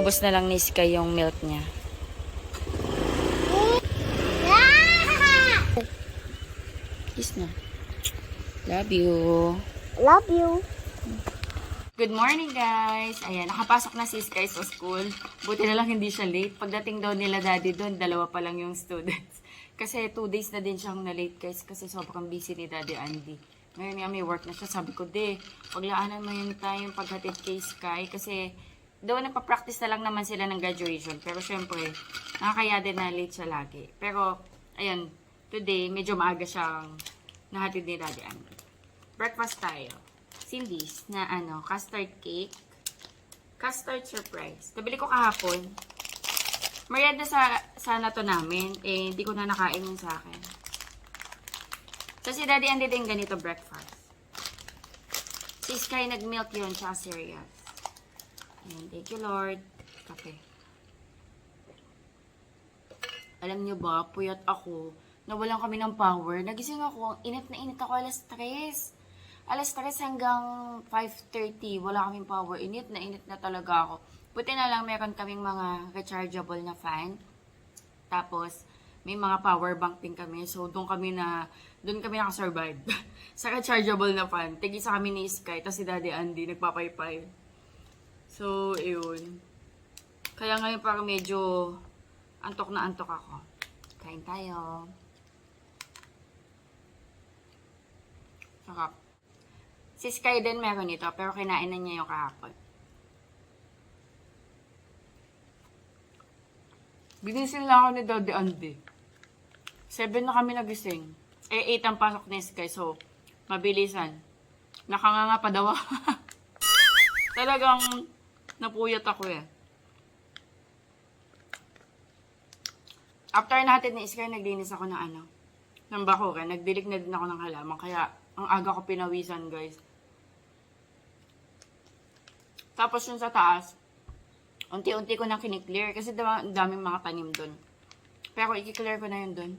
Inubos na lang ni Sky yung milk niya. Kiss na. Love you. Love you. Good morning, guys. Ayan, nakapasok na si Sky sa school. Buti na lang hindi siya late. Pagdating daw nila daddy doon, 2 pa lang yung students. Kasi 2 days na din siyang na-late, guys. Kasi sobrang busy ni Daddy Andy. Ngayon nga may work na siya. Sabi ko, paglaanan mo yung time paghatid kay Sky. Kasi doon nagpa-practice na lang naman sila ng graduation. Pero syempre, nakakaya din na late siya lagi. Pero, ayan, today, medyo maaga siyang nahatid ni Daddy Andy. Breakfast tayo. Cindy's na custard cake. Custard surprise. Nabili ko kahapon. Merienda sana to namin. Hindi ko na nakain yun sa akin. So, si Daddy Andy din ganito breakfast. Si Sky nag-milk yun, tsaka cereal. Ayan, thank you Lord. Kape. Alam niyo ba, puyat ako. Nawalan kami ng power. Nagising ako. Init na init ako alas 3. Alas 3 hanggang 5:30. Wala kaming power. Init na talaga ako. Buti na lang meron kaming mga rechargeable na fan. Tapos, may mga power bank din kami. So, doon kami nakasurvive. Sa rechargeable na fan. Tigisa kami ni Sky. Tapos si Daddy Andy, nagpapaypay. So, yun. Kaya ngayon parang medyo antok na antok ako. Kain tayo. Sarap. Si Sky din meron ito, pero kinain na niya yung kahapon. Binising lang ako ni Daddy Andy. 7 na kami nagising. 8 ang pasok ni Sky, so mabilisan. Nakanganga pa daw. Talagang napuyat ako eh. After natin ni Sky, naglinis ako ng bakuran. Nagdilig na din ako ng halaman, kaya ang aga ko pinawisan, guys. Tapos yun sa taas, unti-unti ko na kiniklear kasi daming mga tanim dun. Pero i-clear ko na yun dun.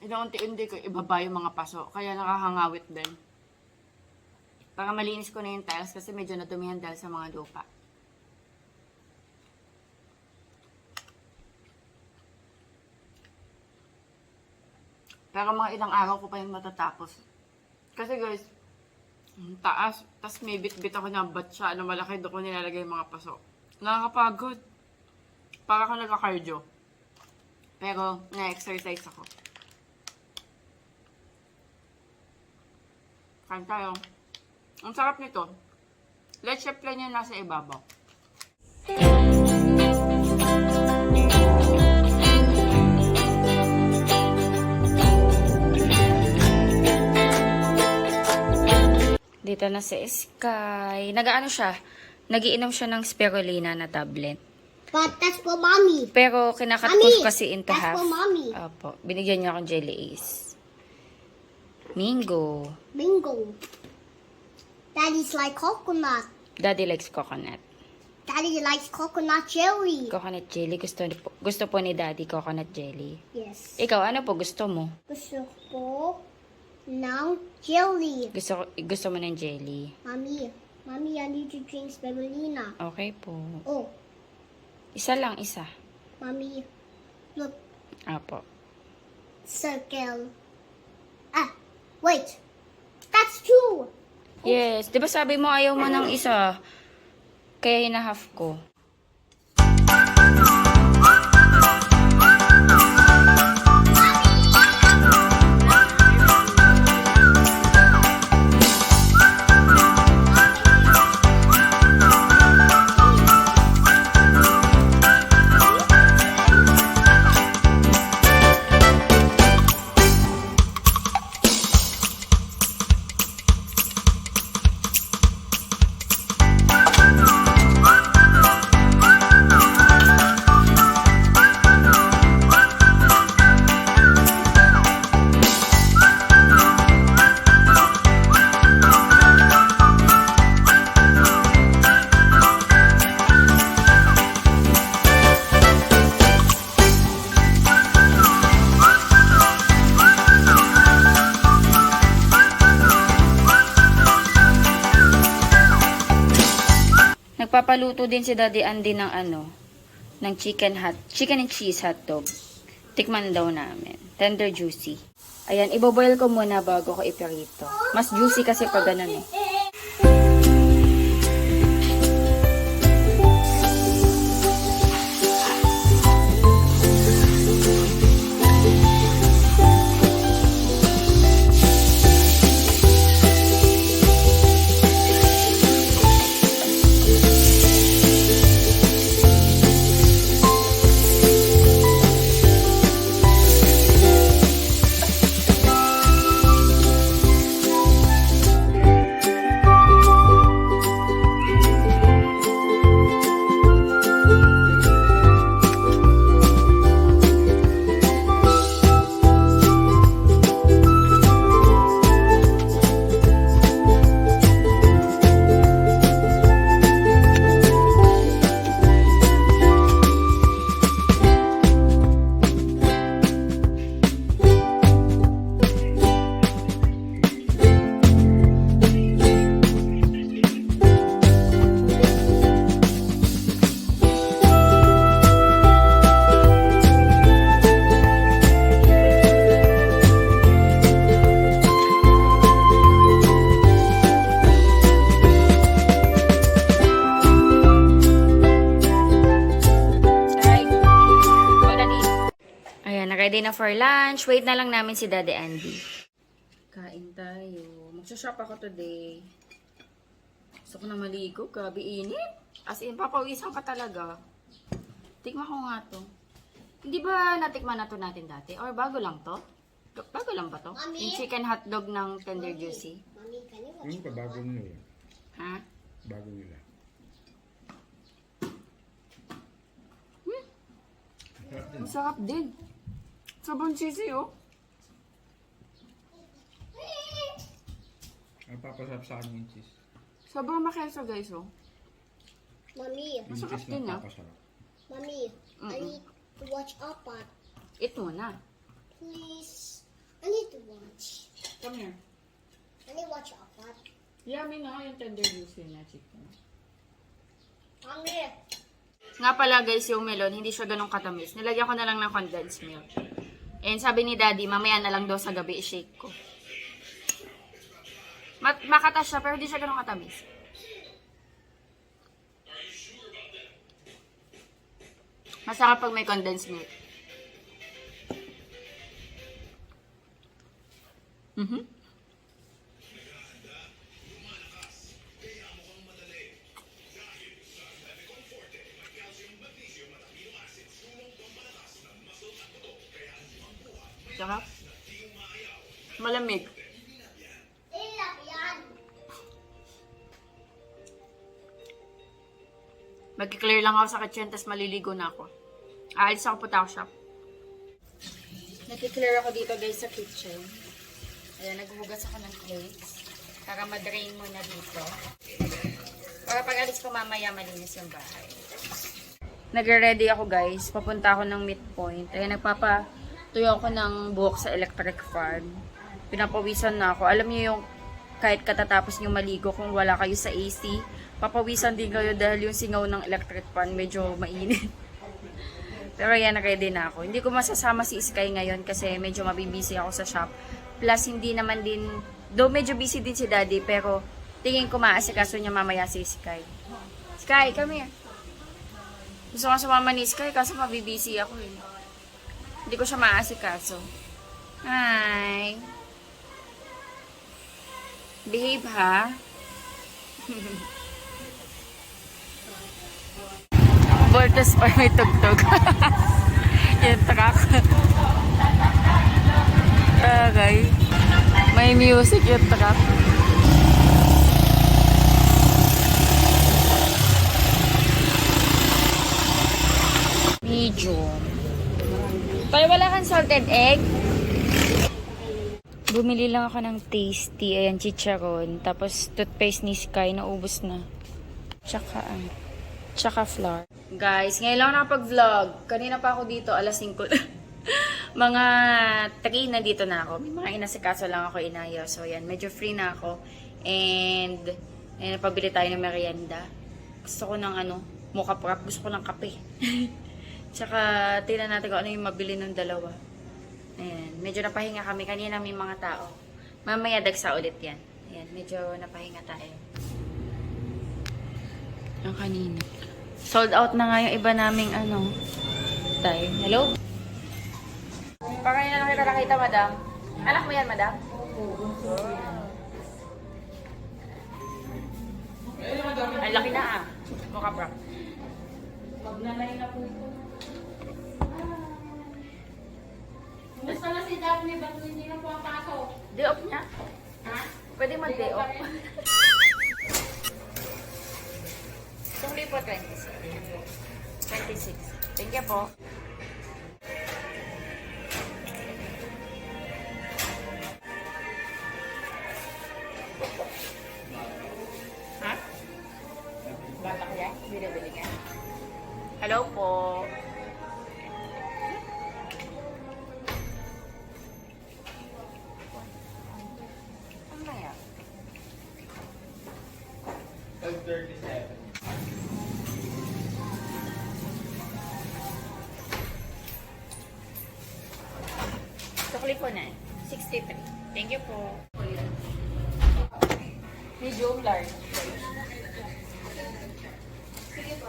Unti-unti ko ibaba yung mga paso, kaya nakahangawit din. Para malinis ko na yung tiles kasi medyo natumihan dahil sa mga lupa. Pero mga ilang araw ko pa yung matatapos. Kasi guys, taas, tas may bit-bit ako ng batsa na malaki, doon ko nilalagay yung mga paso. Nakakapagod. Para ako nagka-cardio. Pero, na-exercise ako. Kain tayo. Ang sarap nito. Let's chef lang yan nasa ibabaw. Dito na si Sky. Nagiinom siya ng spirulina na tablet. But that's for mommy. Pero kinakat ko kasi into that's half. for mommy. Opo. Binigyan niya akong jelly ace. Mingo. Bingo. Daddy's like coconut. Daddy likes coconut. Daddy likes coconut jelly. Coconut jelly. Gusto po ni Daddy coconut jelly. Yes. Ikaw, ano po gusto mo? Gusto ko ng jelly. Gusto mo ng jelly? Mommy, I need to drink spirulina. Okay po. Oh, Isa lang, isa. mommy, look, Apo. circle. Wait, that's 2. Yes. Di ba sabi mo ayaw mo ng isa? Kaya hinahaf ko. Magpapaluto din si Daddy Andy ng ng chicken and cheese hotdog. Tikman daw namin. Tender juicy. Ayan, iboboil ko muna bago ko iprito. Mas juicy kasi pag ganun eh. Ready na for lunch. Wait na lang namin si Daddy Andy. Kain tayo. Magsashop ako today. Gusto ko na maligo. Grabe init. As in, papawisan ka talaga. Tikman ko nga to. Hindi ba natikman na to natin dati? Or bago lang to? Bago lang ba to? Mommy? Yung chicken hotdog ng tender juicy. Mommy, can you watch Yung pa bago nila. Ha? Bago nila. Ang sarap din. Sobrang cheesy, oh. Ang papasarap sa akin yung cheese. Sobrang makesa, guys, oh. Mommy, Yung Masarap cheese din, na ah. papasarap. Mommy, I need to watch Appat. Eat mo na. Please. I need to watch. Come here. I need to watch Appat. Yummy na yung tender juicy na chicken. Mommy. Nga pala guys, yung melon, hindi siya ganun katamis. Nilagyan ko na lang ng condensed milk. And sabi ni Daddy, mamaya na lang daw sa gabi i-shake ko. Makatas siya, pero hindi siya ganun katamis. Masarap pag may condensed milk. Sarap. Malamig. Mag-clear lang ako sa kitchen, tapos maliligo na ako. Aalis ako puta shop. Nag-clear ako dito guys sa kitchen. Ayan, naghuhugas ako ng plates. Para ma-drain mo na dito. Para pag alis ko mamaya, malinis yung bahay. Nagre-ready ako guys. Papunta ako ng midpoint. Ayan, nagpapatuyo ako ng buhok sa electric fan. Pinapawisan na ako. Alam niyo yung kahit katatapos nyo maligo kung wala kayo sa AC, papawisan din kayo dahil yung singaw ng electric fan medyo mainit. Pero yan, ready na ako. Hindi ko masasama si Sky ngayon kasi medyo mabibisi ako sa shop. Plus, hindi naman din, though medyo busy din si Daddy, pero tingin ko maasikaso niya mamaya si Sky. Sky, come here. Gusto ko sumama ni Sky kasi mabibisi ako eh. Hindi ko siya maasikaso. Hi! Behave ha? Voltas pa may tugtog. Yung truck. Okay. May music yung truck. Medium. Pero wala kang salted egg? Bumili lang ako ng tasty. Ayan, chicharon. Tapos toothpaste ni Sky. Naubos na. Tsaka flour. Guys, ngayon lang nakapag-vlog. Kanina pa ako dito, alas 5. Mga 3 na dito na ako. May mga inasikaso lang ako inaya. So, yan. Medyo free na ako. And pabili tayo ng merienda. Gusto ko ng mocha frap. Gusto ko ng kape. Tsaka, tingnan natin kung ano yung mabili ng dalawa. Ayan. Medyo napahinga kami. Kanina may mga tao. Mamaya dagsa ulit yan. Ayan. Medyo napahinga tayo. Ang kanina. Sold out na nga yung iba naming tayo. Hello? Parang yun na lang kita nakita, madam. Anak mo yan, madam? Ang laki na Mocha frap. Magnanay na po ito. Basta na si Daphne, ba't hindi na po ang pasok? Day off niya? Ha? Pwede mag-day off. Sumli po 26. 26. Thank you po. Ha? Bata ko yan? Binibili ka? Hello po. Ano ba yan? 37. Sukli po na. 63. Thank you po. Medium large. Sige po.